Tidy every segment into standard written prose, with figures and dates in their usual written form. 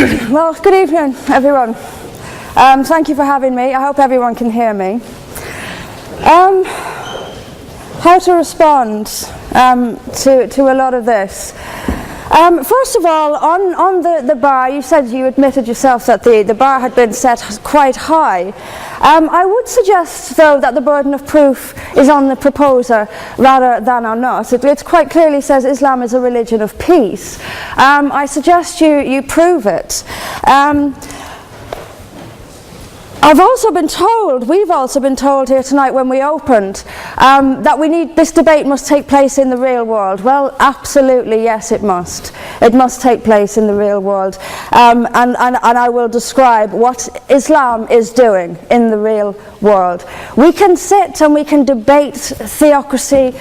Well, good evening, everyone. Thank you for having me. I hope everyone can hear me. How to respond to a lot of this. First of all, on the bar, you said you admitted yourself that the bar had been set quite high. I would suggest, though, that the burden of proof is on the proposer rather than on us. It quite clearly says Islam is a religion of peace. I suggest you prove it. We've also been told here tonight when we opened that this debate must take place in the real world. Well, absolutely, yes, it must. It must take place in the real world. And I will describe what Islam is doing in the real world. We can sit and we can debate theocracy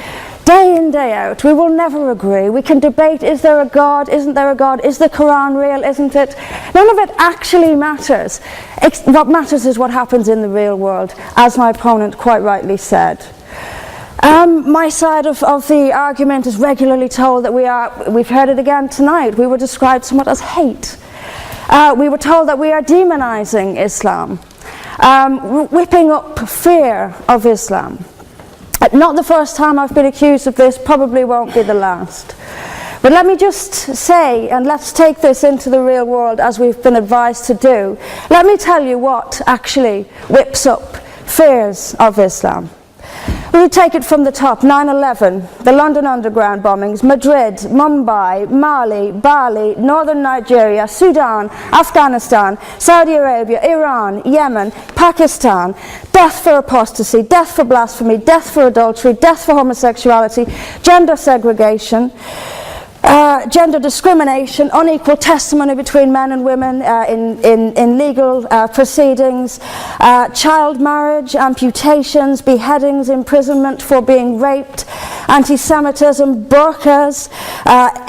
day in, day out. We will never agree. We can debate, is there a God, isn't there a God, is the Quran real, isn't it? None of it actually matters. What matters is what happens in the real world, as my opponent quite rightly said. My side of the argument is regularly told that we've heard it again tonight, we were described somewhat as hate. We were told that we are demonizing Islam, whipping up fear of Islam. Not the first time I've been accused of this, probably won't be the last. But let me just say, and let's take this into the real world as we've been advised to do. Let me tell you what actually whips up fears of Islam. We take it from the top. 9/11, the London Underground bombings, Madrid, Mumbai, Mali, Bali, northern Nigeria, Sudan, Afghanistan, Saudi Arabia, Iran, Yemen, Pakistan, death for apostasy, death for blasphemy, death for adultery, death for homosexuality, gender segregation, gender discrimination, unequal testimony between men and women in legal proceedings, child marriage, amputations, beheadings, imprisonment for being raped, anti-Semitism, burqas,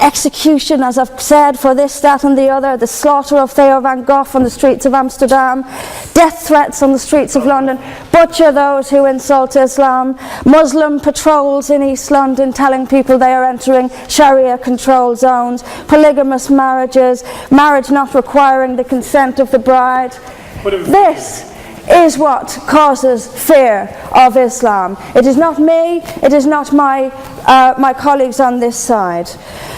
execution, as I've said, for this, that and the other, the slaughter of Theo van Gogh on the streets of Amsterdam, death threats on the streets of London, butcher those who insult Islam, Muslim patrols in East London telling people they are entering Sharia control zones, polygamous marriages, marriage not requiring the consent of the bride. This is what causes fear of Islam. It is not me, it is not my colleagues on this side.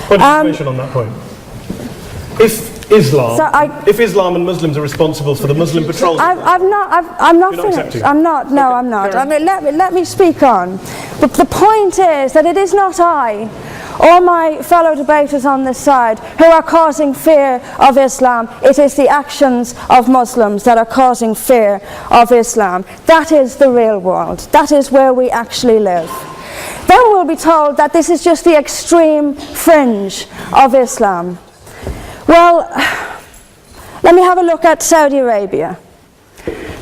What information on that point? If Islam and Muslims are responsible for the Muslim patrols, I'm not finished. I'm not. I mean, let me speak on. But the point is that it is not I or my fellow debaters on this side who are causing fear of Islam. It is the actions of Muslims that are causing fear of Islam. That is the real world. That is where we actually live. Then we'll be told that this is just the extreme fringe of Islam. Well, let me have a look at Saudi Arabia.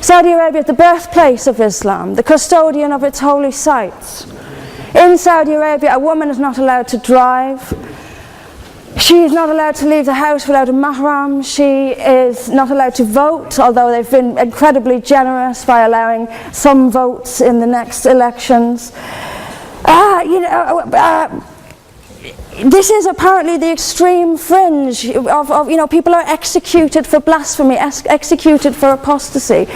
Saudi Arabia, the birthplace of Islam, the custodian of its holy sites. In Saudi Arabia, a woman is not allowed to drive. She is not allowed to leave the house without a mahram. She is not allowed to vote, although they've been incredibly generous by allowing some votes in the next elections. This is apparently the extreme fringe of people are executed for blasphemy, executed for apostasy.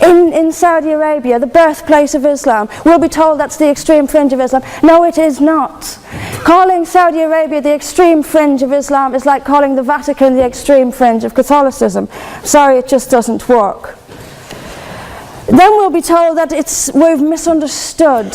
In Saudi Arabia, the birthplace of Islam, we'll be told that's the extreme fringe of Islam. No, it is not. Calling Saudi Arabia the extreme fringe of Islam is like calling the Vatican the extreme fringe of Catholicism. Sorry, it just doesn't work. Then we'll be told that we've misunderstood.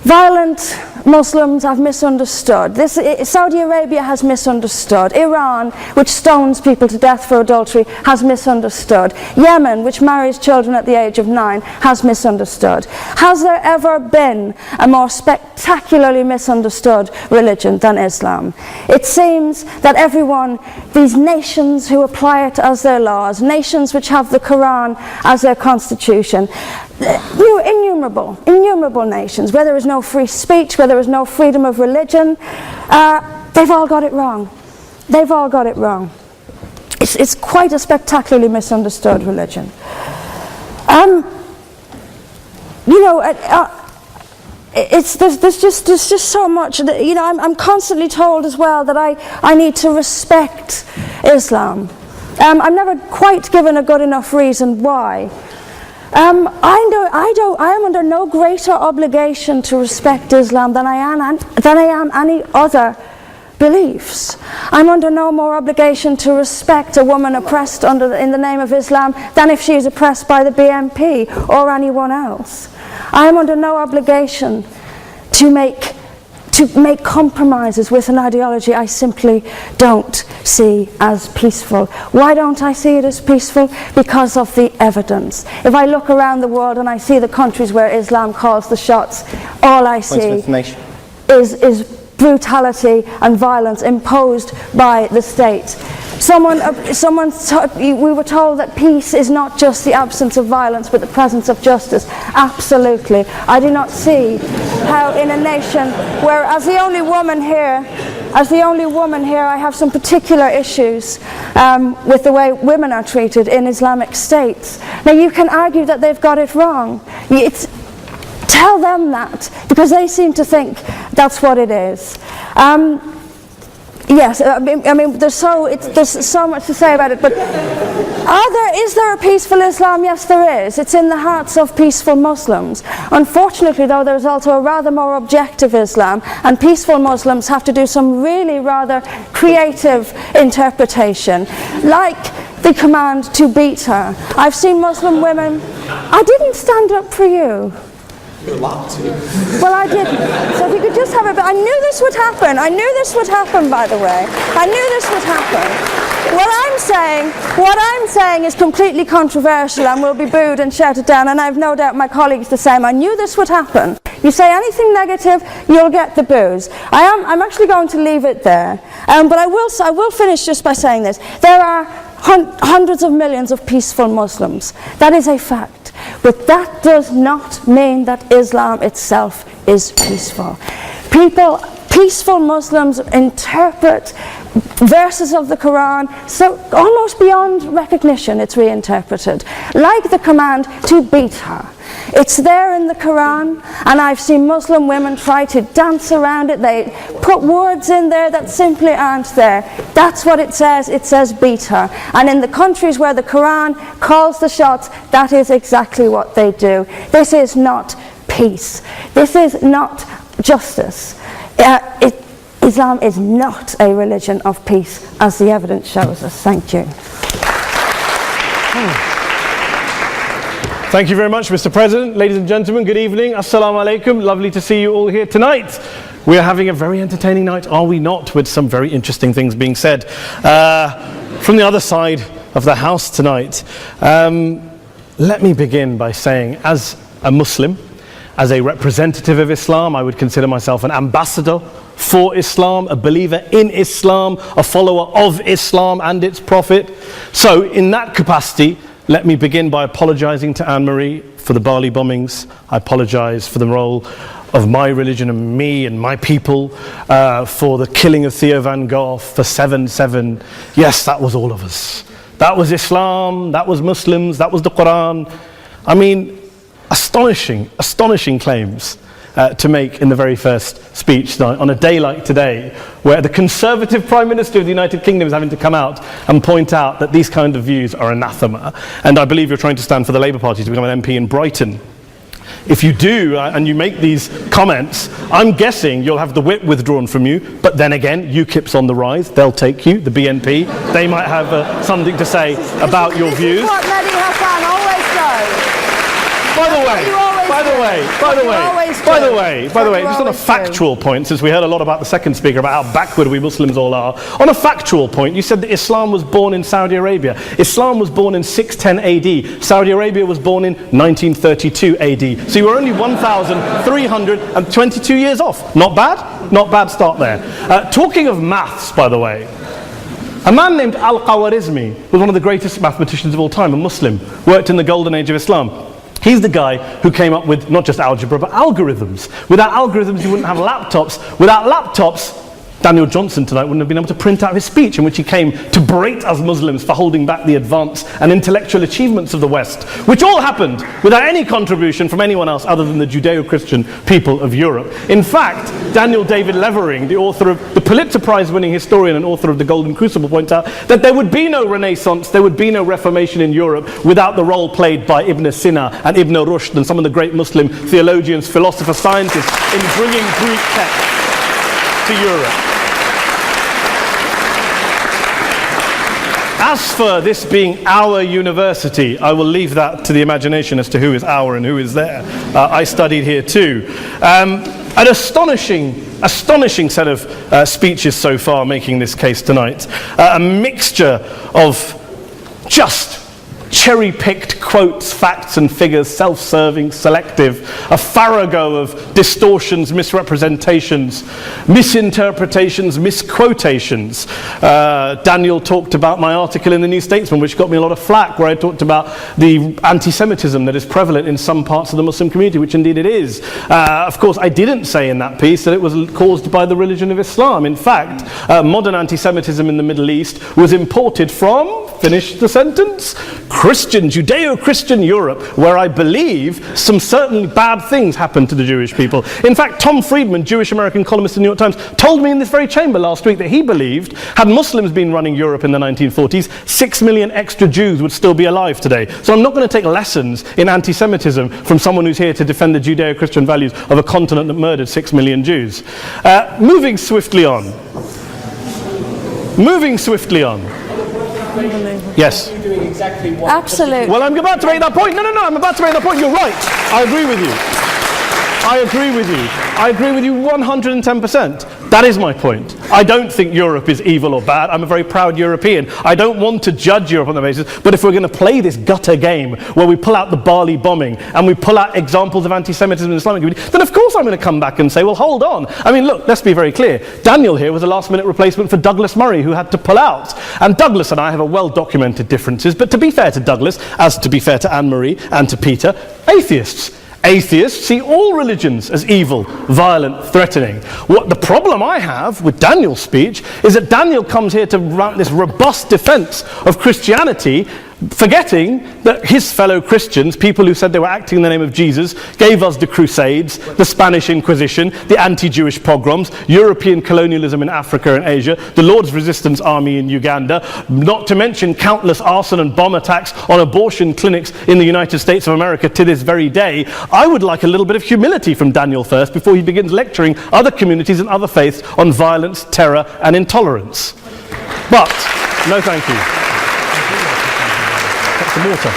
Violent Muslims have misunderstood. Saudi Arabia has misunderstood. Iran, which stones people to death for adultery, has misunderstood. Yemen, which marries children at the age of 9, has misunderstood. Has there ever been a more spectacularly misunderstood religion than Islam? It seems that these nations who apply it as their laws, nations which have the Quran as their constitution, innumerable nations, where there is no free speech, where there is no freedom of religion, they've all got it wrong. They've all got it wrong. It's quite a spectacularly misunderstood religion. There's just so much. I'm constantly told as well that I need to respect Islam. I'm never quite given a good enough reason why. I am under no greater obligation to respect Islam than I am any other beliefs. I'm under no more obligation to respect a woman oppressed in the name of Islam than if she is oppressed by the BNP or anyone else. I am under no obligation to make compromises with an ideology I simply don't see as peaceful. Why don't I see it as peaceful? Because of the evidence. If I look around the world and I see the countries where Islam calls the shots, all I see is brutality and violence imposed by the state. We were told that peace is not just the absence of violence but the presence of justice. Absolutely. I do not see how in a nation where, as the only woman here, I have some particular issues with the way women are treated in Islamic states. Now you can argue that they've got it wrong. Tell them that, because they seem to think that's what it is. Yes, I mean, there's so much to say about it, but is there a peaceful Islam? Yes, there is. It's in the hearts of peaceful Muslims. Unfortunately, though, there's also a rather more objective Islam, and peaceful Muslims have to do some really rather creative interpretation, like the command to beat her. I've seen Muslim women. I didn't stand up for you. Well, I didn't. So if you could just have a bit. I knew this would happen. I knew this would happen, by the way. I knew this would happen. What I'm saying is completely controversial and will be booed and shouted down, and I have no doubt my colleagues the same. I knew this would happen. You say anything negative, you'll get the boos. I'm actually going to leave it there. But I will finish just by saying this. There are hundreds of millions of peaceful Muslims. That is a fact. But that does not mean that Islam itself is peaceful. Peaceful Muslims interpret verses of the Quran so almost beyond recognition it's reinterpreted. Like the command to beat her. It's there in the Quran, and I've seen Muslim women try to dance around it. They put words in there that simply aren't there. That's what it says. It says beat her. And in the countries where the Quran calls the shots, that is exactly what they do. This is not peace. This is not justice. Islam is not a religion of peace, as the evidence shows us. Thank you. Thank you very much, Mr. President. Ladies and gentlemen, good evening. Assalamu alaikum. Lovely to see you all here tonight. We are having a very entertaining night, are we not, with some very interesting things being said from the other side of the house tonight. Let me begin by saying, as a Muslim, as a representative of Islam, I would consider myself an ambassador for Islam, a believer in Islam, a follower of Islam and its Prophet. So in that capacity, let me begin by apologizing to Anne-Marie for the Bali bombings. I apologize for the role of my religion and me and my people, for the killing of Theo van Gogh, for 7/7. Yes, that was all of us. That was Islam, that was Muslims, that was the Quran. I mean, astonishing claims to make in the very first speech tonight, on a day like today, where the Conservative Prime Minister of the United Kingdom is having to come out and point out that these kind of views are anathema. And I believe you're trying to stand for the Labour Party to become an MP in Brighton. If you do, and you make these comments, I'm guessing you'll have the whip withdrawn from you, but then again, UKIP's on the rise, they'll take you, the BNP, they might have something to say about your views. This is what Mehdi Hassan always does. By the way, just on a factual point, since we heard a lot about the second speaker, about how backward we Muslims all are, on a factual point, you said that Islam was born in Saudi Arabia. Islam was born in 610 AD. Saudi Arabia was born in 1932 AD. So you were only 1,322 years off. Not bad? Not bad start there. Talking of maths, by the way, a man named Al-Khawarizmi was one of the greatest mathematicians of all time, a Muslim, worked in the golden age of Islam. He's the guy who came up with not just algebra, but algorithms. Without algorithms, you wouldn't have laptops. Without laptops, Daniel Johnson tonight wouldn't have been able to print out his speech in which he came to berate us Muslims for holding back the advance and intellectual achievements of the West, which all happened without any contribution from anyone else other than the Judeo-Christian people of Europe. In fact, Daniel David Levering, the author of the Pulitzer Prize-winning historian and author of The Golden Crucible, points out that there would be no Renaissance, there would be no Reformation in Europe without the role played by Ibn Sina and Ibn Rushd and some of the great Muslim theologians, philosophers, scientists in bringing Greek texts to Europe. As for this being our university, I will leave that to the imagination as to who is our and who is there. I studied here too. An astonishing set of speeches so far making this case tonight. A mixture of just cherry-picked quotes, facts and figures, self-serving, selective, a farrago of distortions, misrepresentations, misinterpretations, misquotations. Daniel talked about my article in the New Statesman, which got me a lot of flack, where I talked about the anti-Semitism that is prevalent in some parts of the Muslim community, which indeed it is. Of course, I didn't say in that piece that it was caused by the religion of Islam. In fact, modern anti-Semitism in the Middle East was imported from, finish the sentence, Christian, Judeo-Christian Europe, where I believe some certainly bad things happened to the Jewish people. In fact, Tom Friedman, Jewish-American columnist in the New York Times, told me in this very chamber last week that he believed, had Muslims been running Europe in the 1940s, 6 million extra Jews would still be alive today. So I'm not going to take lessons in anti-Semitism from someone who's here to defend the Judeo-Christian values of a continent that murdered 6 million Jews. Moving swiftly on. Yes. Absolutely. Well, I'm about to make that point. No, I'm about to make that point. You're right. I agree with you. I agree with you 110%. That is my point. I don't think Europe is evil or bad. I'm a very proud European. I don't want to judge Europe on that basis, but if we're going to play this gutter game where we pull out the Bali bombing and we pull out examples of anti-Semitism in the Islamic community, then of course I'm going to come back and say, well, hold on. I mean, look, let's be very clear. Daniel here was a last-minute replacement for Douglas Murray, who had to pull out. And Douglas and I have a well-documented differences, but to be fair to Douglas, as to be fair to Anne-Marie and to Peter, Atheists see all religions as evil, violent, threatening. What the problem I have with Daniel's speech is that Daniel comes here to run this robust defense of Christianity, forgetting that his fellow Christians, people who said they were acting in the name of Jesus, gave us the Crusades, the Spanish Inquisition, the anti-Jewish pogroms, European colonialism in Africa and Asia, the Lord's Resistance Army in Uganda, not to mention countless arson and bomb attacks on abortion clinics in the United States of America to this very day. I would like a little bit of humility from Daniel first before he begins lecturing other communities and other faiths on violence, terror and intolerance. But, no thank you. Some water.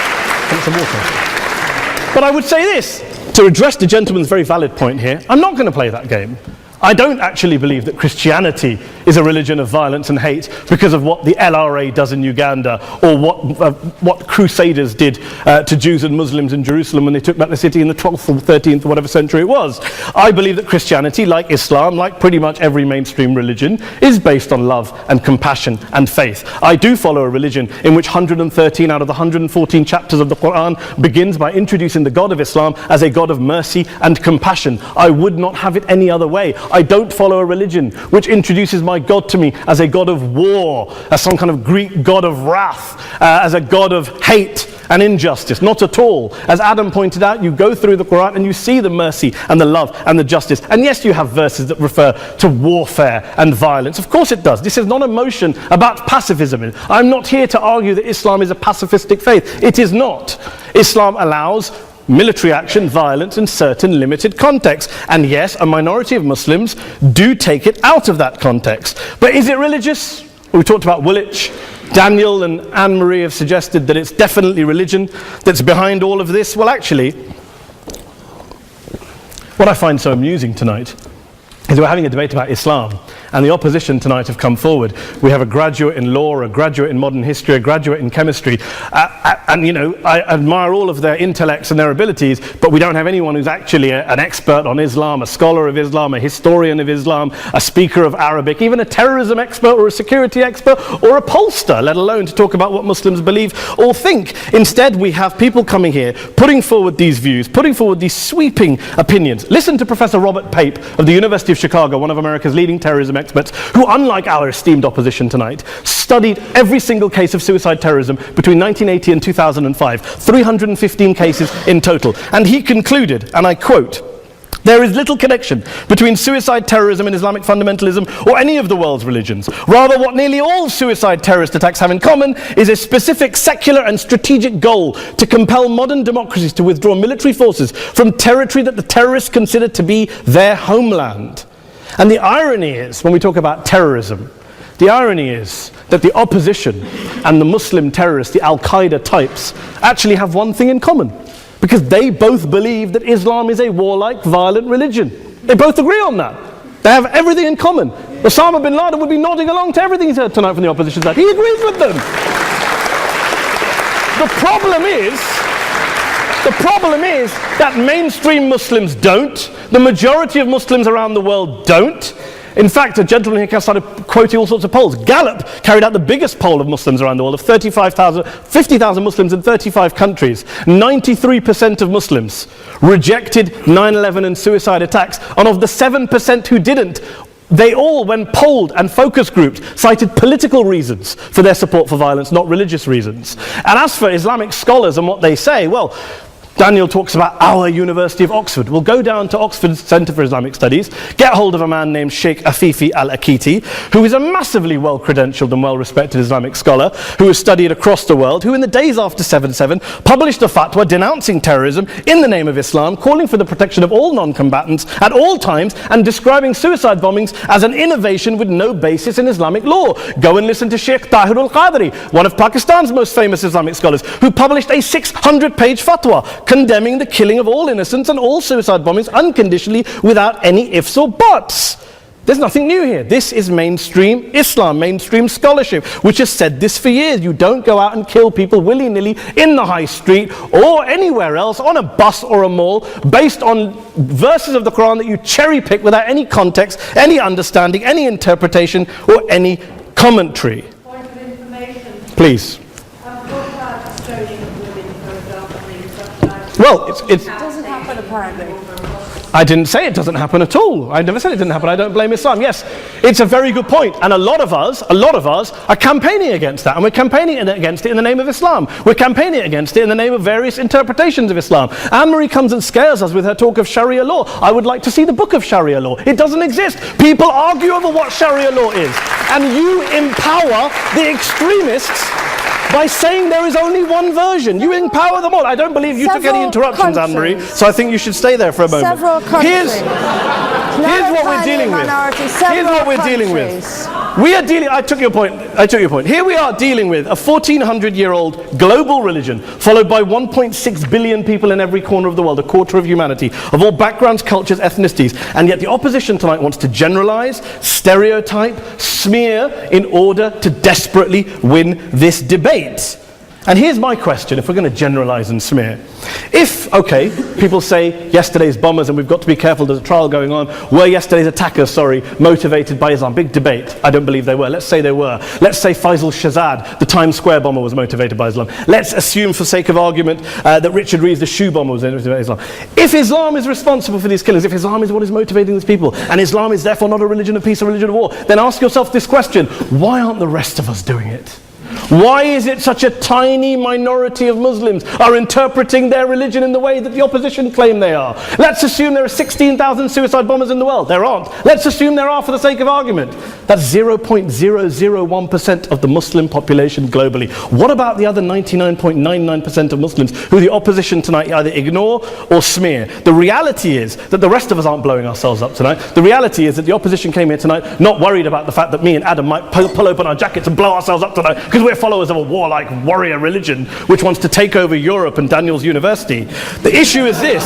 But I would say this, to address the gentleman's very valid point here, I'm not going to play that game. I don't actually believe that Christianity is a religion of violence and hate because of what the LRA does in Uganda or what Crusaders did to Jews and Muslims in Jerusalem when they took back the city in the 12th or 13th or whatever century it was. I believe that Christianity, like Islam, like pretty much every mainstream religion, is based on love and compassion and faith. I do follow a religion in which 113 out of the 114 chapters of the Quran begins by introducing the God of Islam as a God of mercy and compassion. I would not have it any other way. I don't follow a religion which introduces my God to me as a God of war, as some kind of Greek God of wrath, as a God of hate and injustice. Not at all. As Adam pointed out, you go through the Quran and you see the mercy and the love and the justice. And yes, you have verses that refer to warfare and violence. Of course it does. This is not a motion about pacifism. I'm not here to argue that Islam is a pacifistic faith. It is not. Islam allows military action, violence in certain limited contexts. And yes, a minority of Muslims do take it out of that context. But is it religious? We talked about Woolwich. Daniel and Anne-Marie have suggested that it's definitely religion that's behind all of this. Well, actually, what I find so amusing tonight is we're having a debate about Islam, and the opposition tonight have come forward. We have a graduate in law, a graduate in modern history, a graduate in chemistry, and you know, I admire all of their intellects and their abilities, but we don't have anyone who's actually an expert on Islam, a scholar of Islam, a historian of Islam, a speaker of Arabic, even a terrorism expert or a security expert or a pollster, let alone to talk about what Muslims believe or think. Instead, we have people coming here, putting forward these views, putting forward these sweeping opinions. Listen to Professor Robert Pape of the University of Chicago, one of America's leading terrorism experts who, unlike our esteemed opposition tonight, studied every single case of suicide terrorism between 1980 and 2005, 315 cases in total. And he concluded, and I quote, "There is little connection between suicide terrorism and Islamic fundamentalism or any of the world's religions. Rather, what nearly all suicide terrorist attacks have in common is a specific secular and strategic goal to compel modern democracies to withdraw military forces from territory that the terrorists consider to be their homeland." And the irony is, when we talk about terrorism, the irony is that the opposition and the Muslim terrorists, the Al-Qaeda types, actually have one thing in common. Because they both believe that Islam is a warlike, violent religion. They both agree on that. They have everything in common. Osama bin Laden would be nodding along to everything he's heard tonight from the opposition side. He agrees with them. The problem is that mainstream Muslims don't. The majority of Muslims around the world don't. In fact, a gentleman here started quoting all sorts of polls. Gallup carried out the biggest poll of Muslims around the world, of 50,000 Muslims in 35 countries. 93% of Muslims rejected 9/11 and suicide attacks. And of the 7% who didn't, they all, when polled and focus grouped, cited political reasons for their support for violence, not religious reasons. And as for Islamic scholars and what they say, well, Daniel talks about our University of Oxford. We'll go down to Oxford Centre for Islamic Studies, get hold of a man named Sheikh Afifi al-Akiti, who is a massively well-credentialed and well-respected Islamic scholar who has studied across the world, who in the days after 7/7 published a fatwa denouncing terrorism in the name of Islam, calling for the protection of all non-combatants at all times, and describing suicide bombings as an innovation with no basis in Islamic law. Go and listen to Sheikh Tahir al-Qadri, one of Pakistan's most famous Islamic scholars, who published a 600-page fatwa condemning the killing of all innocents and all suicide bombings unconditionally without any ifs or buts. There's nothing new here. This is mainstream Islam, mainstream scholarship, which has said this for years. You don't go out and kill people willy-nilly in the high street or anywhere else, on a bus or a mall, based on verses of the Quran that you cherry-pick without any context, any understanding, any interpretation, or any commentary. Point of information. Please. What about stoning of women, for example, in such lives? Well, It doesn't happen apparently. I didn't say it doesn't happen at all. I never said it didn't happen. I don't blame Islam. Yes, it's a very good point. And a lot of us are campaigning against that. And we're campaigning against it in the name of Islam. We're campaigning against it in the name of various interpretations of Islam. Anne-Marie comes and scares us with her talk of Sharia law. I would like to see the book of Sharia law. It doesn't exist. People argue over what Sharia law is. And you empower the extremists by saying there is only one version. You empower them all. I don't believe you took any interruptions, Anne-Marie, so I think you should stay there for a moment. Several countries. Here's what we're dealing with. Here's what we're dealing with. I took your point. Here we are dealing with a 1400-year-old global religion, followed by 1.6 billion people in every corner of the world, a quarter of humanity, of all backgrounds, cultures, ethnicities. And yet the opposition tonight wants to generalize, stereotype, smear in order to desperately win this debate. And here's my question, if we're going to generalize and smear. If, okay, people say yesterday's bombers, and we've got to be careful, there's a trial going on, were yesterday's attackers, motivated by Islam? Big debate. I don't believe they were. Let's say they were. Let's say Faisal Shahzad, the Times Square bomber, was motivated by Islam. Let's assume, for sake of argument, that Richard Reeves, the shoe bomber, was motivated by Islam. If Islam is responsible for these killings, if Islam is what is motivating these people, and Islam is therefore not a religion of peace, a religion of war, then ask yourself this question: why aren't the rest of us doing it? Why is it such a tiny minority of Muslims are interpreting their religion in the way that the opposition claim they are? Let's assume there are 16,000 suicide bombers in the world. There aren't. Let's assume there are for the sake of argument. That's 0.001% of the Muslim population globally. What about the other 99.99% of Muslims who the opposition tonight either ignore or smear? The reality is that the rest of us aren't blowing ourselves up tonight. The reality is that the opposition came here tonight not worried about the fact that me and Adam might pull open our jackets and blow ourselves up tonight because we're followers of a warlike warrior religion which wants to take over Europe and Daniel's university. The issue is this.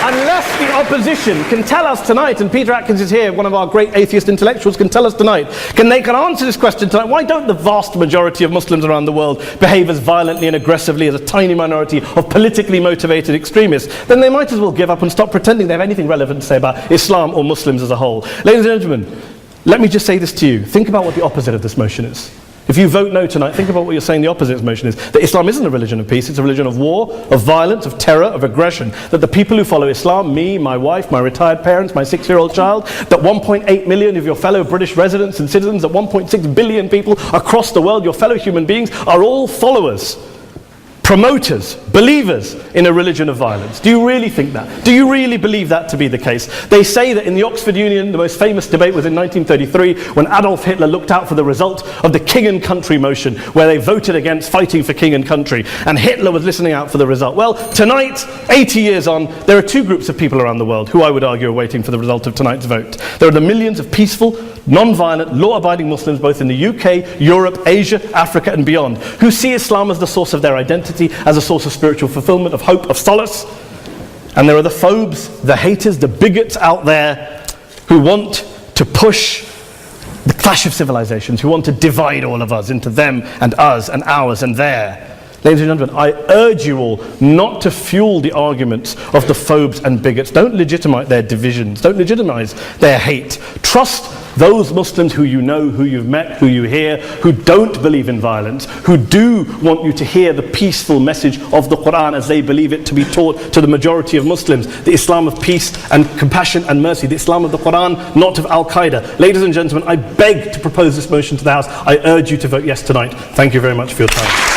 Unless the opposition can tell us tonight, and Peter Atkins is here, one of our great atheist intellectuals, can tell us tonight, they can answer this question tonight: why don't the vast majority of Muslims around the world behave as violently and aggressively as a tiny minority of politically motivated extremists? Then they might as well give up and stop pretending they have anything relevant to say about Islam or Muslims as a whole. Ladies and gentlemen, let me just say this to you. Think about what the opposite of this motion is. If you vote no tonight, think about what you're saying the opposite motion is. That Islam isn't a religion of peace, it's a religion of war, of violence, of terror, of aggression. That the people who follow Islam, me, my wife, my retired parents, my 6-year-old child, that 1.8 million of your fellow British residents and citizens, that 1.6 billion people across the world, your fellow human beings, are all followers, promoters, believers in a religion of violence. Do you really think that? Do you really believe that to be the case? They say that in the Oxford Union, the most famous debate was in 1933 when Adolf Hitler looked out for the result of the King and Country motion, where they voted against fighting for king and country, and Hitler was listening out for the result. Well, tonight, 80 years on, there are two groups of people around the world who I would argue are waiting for the result of tonight's vote. There are the millions of peaceful, non-violent, law-abiding Muslims both in the UK, Europe, Asia, Africa and beyond, who see Islam as the source of their identity, as a source of spiritual fulfillment, of hope, of solace. And there are the phobes, the haters, the bigots out there who want to push the clash of civilizations, who want to divide all of us into them and us and ours and their. Ladies and gentlemen, I urge you all not to fuel the arguments of the phobes and bigots. Don't legitimize their divisions. Don't legitimize their hate. Trust those Muslims who you know, who you've met, who you hear, who don't believe in violence, who do want you to hear the peaceful message of the Quran as they believe it to be taught to the majority of Muslims, the Islam of peace and compassion and mercy, the Islam of the Quran, not of Al-Qaeda. Ladies and gentlemen, I beg to propose this motion to the House. I urge you to vote yes tonight. Thank you very much for your time.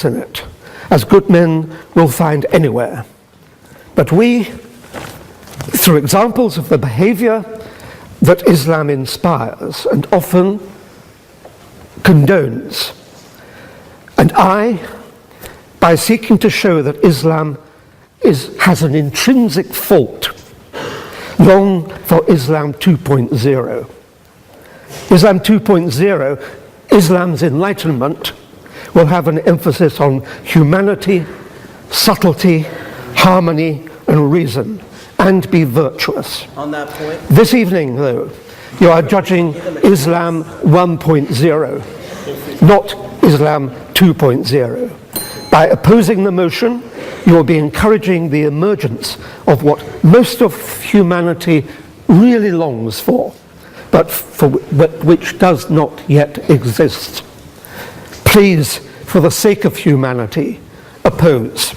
In it, as good men will find anywhere. But we, through examples of the behavior that Islam inspires and often condones, and by seeking to show that Islam has an intrinsic fault, long for Islam 2.0. Islam 2.0, Islam's enlightenment, will have an emphasis on humanity, subtlety, harmony, and reason, and be virtuous. On that point, this evening, though, you are judging Islam 1.0, not Islam 2.0. By opposing the motion, you will be encouraging the emergence of what most of humanity really longs for, but which does not yet exist. Please, for the sake of humanity, oppose.